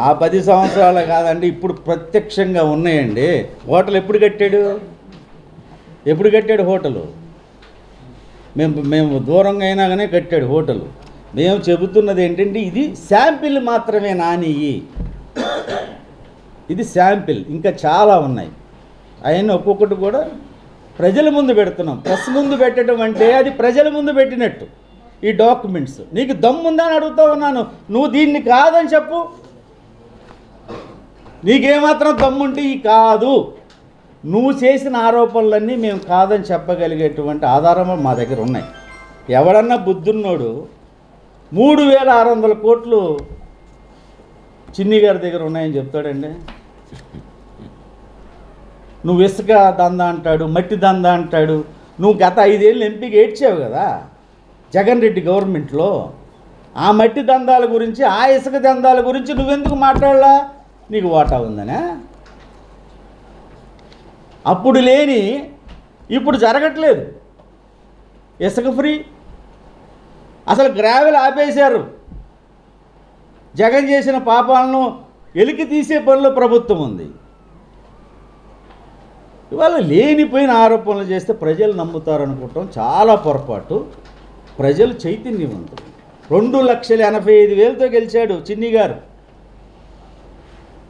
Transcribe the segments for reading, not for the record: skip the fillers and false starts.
ఆ 10 సంవత్సరాలు కాదండి, ఇప్పుడు ప్రత్యక్షంగా ఉన్నాయండి. హోటల్ ఎప్పుడు కట్టాడు హోటలు? మేము దూరంగా అయినా కానీ కట్టాడు హోటలు. మేము చెబుతున్నది ఏంటంటే ఇది శాంపిల్ మాత్రమే నానియి, ఇది శాంపిల్, ఇంకా చాలా ఉన్నాయి. అవన్నీ ఒక్కొక్కటి కూడా ప్రజల ముందు పెడుతున్నాం. ప్రెస్ ముందు పెట్టడం అంటే అది ప్రజల ముందు పెట్టినట్టు. ఈ డాక్యుమెంట్స్ నీకు దమ్ముందా అని అడుగుతా ఉన్నాను. నువ్వు దీన్ని కాదని చెప్పు. నీకేమాత్రం దమ్ముంటే ఈ కాదు, నువ్వు చేసిన ఆరోపణలన్నీ మేము కాదని చెప్పగలిగేటువంటి ఆధారాలు మా దగ్గర ఉన్నాయి. ఎవడన్నా బుద్ధున్నోడు 3600 కోట్లు చిన్ని గారి దగ్గర ఉన్నాయని చెప్తాడండి? నువ్వు ఇసుక దందా అంటాడు, మట్టి దందా అంటాడు. నువ్వు గత 5 ఏళ్ళు ఎంపీకి ఏడ్చావు కదా జగన్ రెడ్డి గవర్నమెంట్లో. ఆ మట్టి దందాల గురించి, ఆ ఇసుక దందాల గురించి నువ్వెందుకు మాట్లాడలా? నీకు వాటా ఉందనే? అప్పుడు లేని ఇప్పుడు జరగట్లేదు. ఇసుక ఫ్రీ, అసలు గ్రావెల్ ఆపేశారు. జగన్ చేసిన పాపాలను వెలికి తీసే పనిలో ప్రభుత్వం ఉంది. ఇవాళ లేనిపోయిన ఆరోపణలు చేస్తే ప్రజలు నమ్ముతారనుకోవటం చాలా పొరపాటు. ప్రజలు చైతన్యవంతులు. 2,85,000తో గెలిచాడు చిన్ని గారు.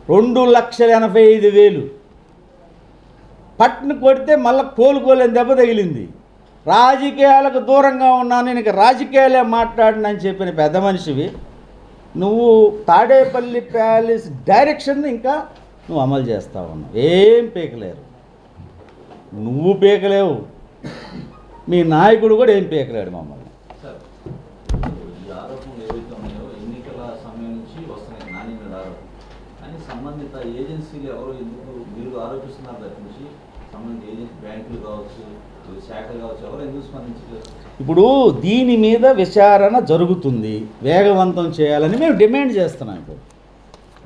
2,85,000 పట్టును కొడితే మళ్ళీ కోలుకోలేని దెబ్బ తగిలింది. రాజకీయాలకు దూరంగా ఉన్నాను, నేను ఇక రాజకీయాలే మాట్లాడినని చెప్పిన పెద్ద మనిషివి నువ్వు తాడేపల్లి ప్యాలెస్ డైరెక్షన్ ఇంకా నువ్వు అమలు చేస్తా ఉన్నావు. ఏం పీకలేరు, నువ్వు పీకలేవు, మీ నాయకుడు కూడా ఏం పీకలేడు మమ్మల్ని. సంబంధిత ఏజెన్సీలు ఎవరు ఎందుకు మీరు ఆరోపిస్తున్నారు తప్పించి సంబంధిత ఏజెన్సీ బ్యాంకులు కావచ్చు, శాఖలు కావచ్చు, ఎవరు ఎందుకు స్పందించలేదు? ఇప్పుడు దీని మీద విచారణ జరుగుతుంది, వేగవంతం చేయాలని మేము డిమాండ్ చేస్తున్నాం. ఇప్పుడు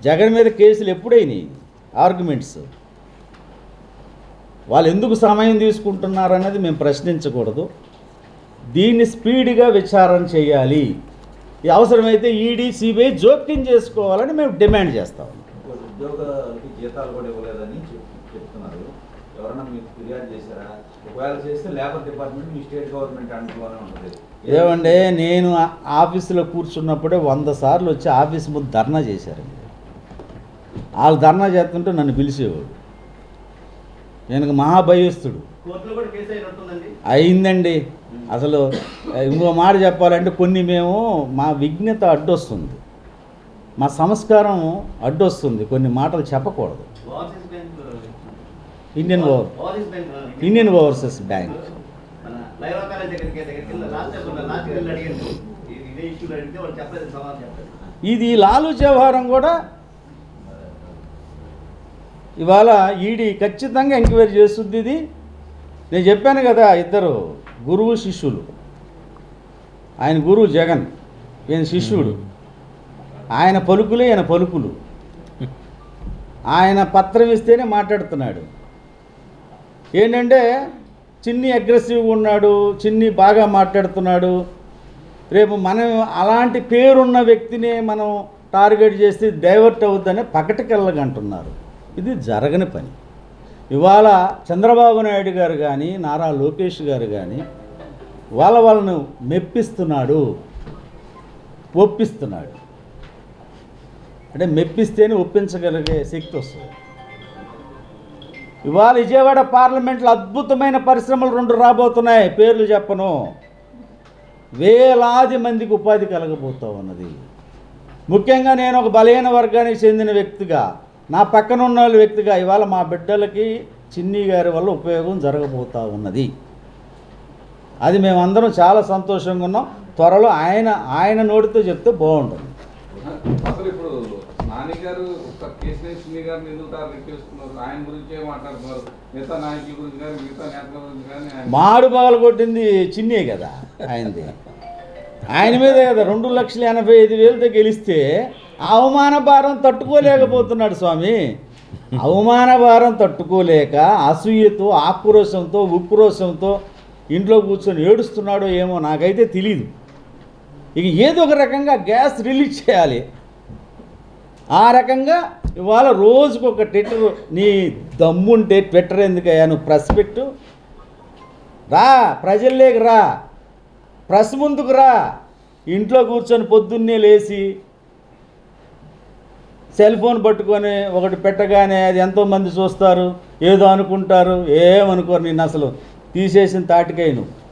జగన్ మీద కేసులు ఎప్పుడైనాయి? ఆర్గ్యుమెంట్స్ వాళ్ళు ఎందుకు సమయం తీసుకుంటున్నారన్నది మేము ప్రశ్నించకూడదు. దీన్ని స్పీడ్గా విచారణ చేయాలి. అవసరమైతే ఈడీ, సిబిఐ జోక్యం చేసుకోవాలని మేము డిమాండ్ చేస్తాం. ఉద్యోగాలకి జీతాలు కూడా ఇవ్వలేదని చెప్తున్నారు. ఎవరైనా మీకు ఫిర్యాదు చేశారా? ఒకవేళ చేస్తే లేబర్ డిపార్ట్మెంట్ మీ స్టేట్ గవర్నమెంట్ అండర్లోనే ఉంటుంది. ఏమంటే నేను ఆఫీసులో కూర్చున్నప్పుడే 100 సార్లు వచ్చి ఆఫీస్ ముందు ధర్నా చేశారండి. వాళ్ళు ధర్నా చేస్తుంటే నన్ను పిలిచేవాడు. నేను మహాభయస్తుడు అయిందండి. అసలు ఇంకో మాట చెప్పాలంటే కొన్ని మేము మా విఘ్నత అడ్డొస్తుంది, మా సంస్కారం అడ్డొస్తుంది, కొన్ని మాటలు చెప్పకూడదు. ఇండియన్ ఓవర్సీస్ బ్యాంక్ ఇది లాలూ వ్యవహారం కూడా ఇవాళ ఈడీ ఖచ్చితంగా ఎంక్వైరీ చేస్తుంది. ఇది నేను చెప్పాను కదా, ఇద్దరు గురువు శిష్యులు. ఆయన గురువు జగన్, ఈయన శిష్యుడు. ఆయన పలుకులే ఈయన పలుకులు. ఆయన పత్రం ఇస్తేనే మాట్లాడుతున్నాడు. ఏంటంటే చిన్ని అగ్రెసివ్గా ఉన్నాడు, చిన్ని బాగా మాట్లాడుతున్నాడు. రేపు మనం అలాంటి పేరున్న వ్యక్తినే మనం టార్గెట్ చేసి డైవర్ట్ అవుద్దని పకటికెళ్ళగంటున్నారు. ఇది జరగని పని. ఇవాళ చంద్రబాబు నాయుడు గారు కానీ, నారా లోకేష్ గారు కానీ వాళ్ళను మెప్పిస్తున్నాడు, ఒప్పిస్తున్నాడు. అంటే మెప్పిస్తేనే ఒప్పించగలిగే శక్తి వస్తుంది. ఇవాళ విజయవాడ పార్లమెంట్లో అద్భుతమైన పరిశ్రమలు 2 రాబోతున్నాయి. పేర్లు చెప్పను. వేలాది మందికి ఉపాధి కలగబోతూ ఉన్నది. ముఖ్యంగా నేను ఒక బలహీన వర్గానికి చెందిన వ్యక్తిగా, నా పక్కన ఉన్న వ్యక్తిగా ఇవాళ మా బిడ్డలకి చిన్ని గారి వల్ల ఉపయోగం జరగబోతూ ఉన్నది. అది మేమందరం చాలా సంతోషంగా ఉన్నాం. త్వరలో ఆయన నోటితో చెప్తే బాగుంటుంది. అసలు ఇప్పుడు నాని గారు ఒక కేసీఆర్ చిన్ని గారిని ఎందుకు టార్గెట్ చేస్తున్నారు? ఆయన గురించే మాట్లాడుతున్నారు. మిగతా నాయకుల గురించి కానీ, మిగతా నేతల గురించి కానీ. మాడు పగలు కొట్టింది చిన్నే కదా ఆయనది. ఆయన మీదే కదా 2,85,000తో గెలిస్తే అవమాన భారం తట్టుకోలేకపోతున్నాడు స్వామి. అవమాన భారం తట్టుకోలేక అసూయతో, ఆక్రోశంతో, ఉక్రోశంతో ఇంట్లో కూర్చొని ఏడుస్తున్నాడో ఏమో నాకైతే తెలీదు. ఇక ఏదో ఒక రకంగా గ్యాస్ రిలీజ్ చేయాలి. ఆ రకంగా ఇవాళ రోజుకు ఒక ట్విట్టర్, నీ దమ్ముంటే ట్విట్టర్ ఎందుకయ్యా, నువ్వు ప్రెస్ పెట్టు, రా ప్రజల్లోకి రా, ప్రెస్ ముందుకు రా. ఇంట్లో కూర్చొని పొద్దున్నే లేచి సెల్ ఫోన్ పట్టుకొని ఒకటి పెట్టగానే అది ఎంతోమంది చూస్తారు, ఏదో అనుకుంటారు, ఏమనుకోరు. నేను అసలు తీసేసిన తాటికై నువ్వు